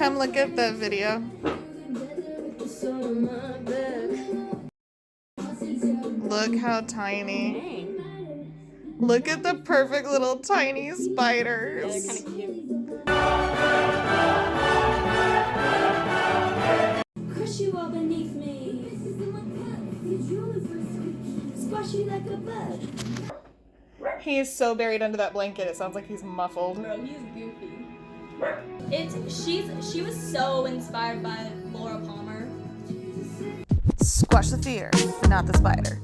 Come look at the video. Look how tiny. Dang. Look at the perfect little tiny Yeah, spiders. they're kind of cute. Crush you all beneath me. Squash you like a bug. He is so buried under that blanket, it sounds like he's muffled. Bro, he's goofy. She was so inspired by Laura Palmer. Squash the fear, not the spider.